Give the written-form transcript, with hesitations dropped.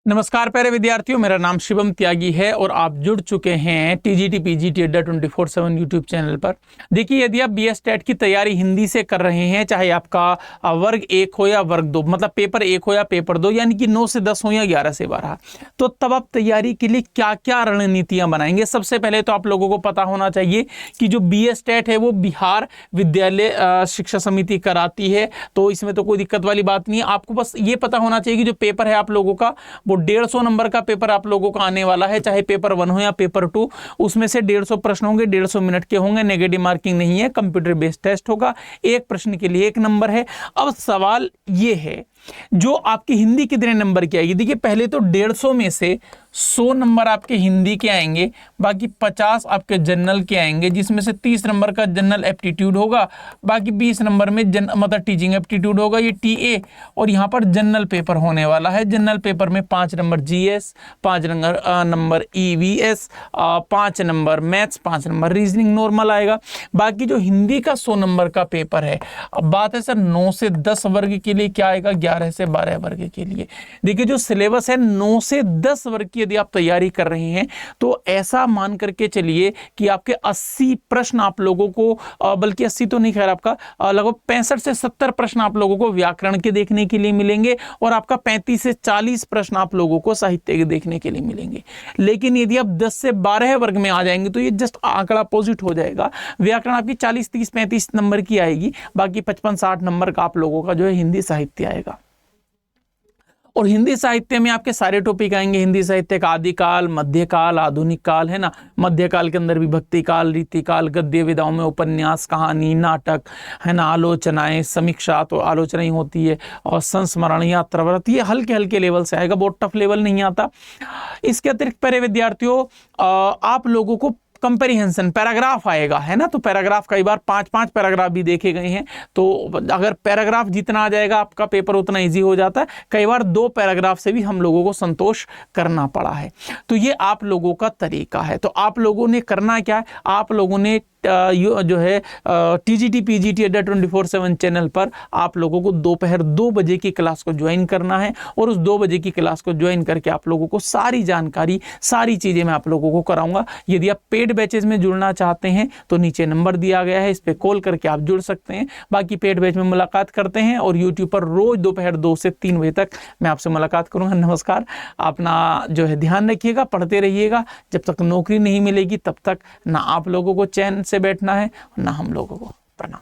नमस्कार प्यारे विद्यार्थियों, मेरा नाम शिवम त्यागी है और आप जुड़ चुके हैं टीजीटी पीजीटी अड्डा 24/7 यूट्यूब चैनल पर। देखिए, यदि आप बीएस टेट की तैयारी हिंदी से कर रहे हैं, चाहे आपका वर्ग 1 हो या वर्ग 2, मतलब पेपर 1 हो या पेपर 2, यानी कि 9 से 10 हो या 11 से 12, तो तब आप तैयारी के लिए क्या क्या रणनीतियां बनाएंगे। सबसे पहले तो आप लोगों को पता होना चाहिए कि जो बीएस टेट है वो बिहार विद्यालय शिक्षा समिति कराती है, तो इसमें तो कोई दिक्कत वाली बात नहीं है। आपको बस ये पता होना चाहिए कि जो पेपर है आप लोगों का वो 150 नंबर का पेपर आप लोगों का आने वाला है, चाहे पेपर 1 हो या पेपर 2। उसमें से 150 प्रश्न होंगे, 150 मिनट के होंगे, नेगेटिव मार्किंग नहीं है, कंप्यूटर बेस्ड टेस्ट होगा, एक प्रश्न के लिए 1 नंबर है। अब सवाल ये है, जो आपकी हिंदी कितने नंबर की आएगी। देखिए, पहले तो 150 में से 100 नंबर आपके हिंदी के आएंगे, बाकी 50 आपके जनरल के आएंगे, जिसमें से 30 नंबर का जनरल एप्टीट्यूड होगा, बाकी 20 नंबर में मतलब टीचिंग एप्टीट्यूड होगा, ये टीए। और यहाँ पर जनरल पेपर होने वाला है। जनरल पेपर में 5 number GS, 5 number EVS, 5 number maths, 5 number reasoning normal आएगा। बाकी जो हिंदी का 100 नंबर का पेपर है, अब बात है सर 9 से 10 वर्ग के लिए क्या आएगा, 11 से 12 वर्ग के लिए। देखिए, जो सिलेबस है 9 से 10 वर्ग की यदि आप तैयारी कर रहे हैं तो ऐसा मान करके चलिए कि आपके 80 प्रश्न आप लोगों को, बल्कि 80 तो नहीं, खैर आपका लगभग 65 से 70 प्रश्न आप लोगों को व्याकरण के देखने के लिए मिलेंगे, और आपका 35 से 40 प्रश्न आप लोगों को साहित्य के देखने के लिए मिलेंगे। लेकिन यदि आप 10 से 12 वर्ग में आ जाएंगे तो ये जस्ट आंकड़ा अपोजिट हो जाएगा। व्याकरण आपकी 40, 30, 35 नंबर की आएगी, बाकी 55, 60 नंबर का आप लोगों का जो है हिंदी साहित्य आएगा। और हिंदी साहित्य में आपके सारे टॉपिक आएंगे। हिंदी साहित्य का आदिकाल, मध्यकाल, आधुनिक काल, है ना। मध्यकाल के अंदर विभक्ति काल, रीतिकाल, गद्य विधाओं में उपन्यास, कहानी, नाटक, है ना, आलोचनाएं, समीक्षा तो आलोचनाएं होती है, और संस्मरण, यात्राव्रत, ये हल्के हल्के लेवल से आएगा, बहुत टफ लेवल नहीं आता। इसके अतिरिक्त प्यारे विद्यार्थियों, आप लोगों को कंपेरिहेंशन पैराग्राफ आएगा, है ना। तो पैराग्राफ कई बार 5-5 पैराग्राफ भी देखे गए हैं, तो अगर पैराग्राफ जितना आ जाएगा आपका पेपर उतना इजी हो जाता है। कई बार 2 पैराग्राफ से भी हम लोगों को संतोष करना पड़ा है। तो ये आप लोगों का तरीका है। तो आप लोगों ने करना क्या है, आप लोगों ने जो है टीजीटी पीजीटी अड्डा 24/7 चैनल पर आप लोगों को दोपहर 2 बजे की क्लास को ज्वाइन करना है, और उस 2 बजे की क्लास को ज्वाइन करके आप लोगों को सारी जानकारी, सारी चीज़ें मैं आप लोगों को कराऊंगा। यदि आप पेड बैचेज में जुड़ना चाहते हैं तो नीचे नंबर दिया गया है, इस पर कॉल करके आप जुड़ सकते हैं। बाकी पेड बैच में मुलाकात करते हैं, और यूट्यूब पर रोज दोपहर 2 से 3 बजे तक मैं आपसे मुलाकात करूँगा। नमस्कार, अपना जो है ध्यान रखिएगा, पढ़ते रहिएगा। जब तक नौकरी नहीं मिलेगी तब तक ना आप लोगों को चैन से बैठना है, ना हम लोगों को। प्रणाम।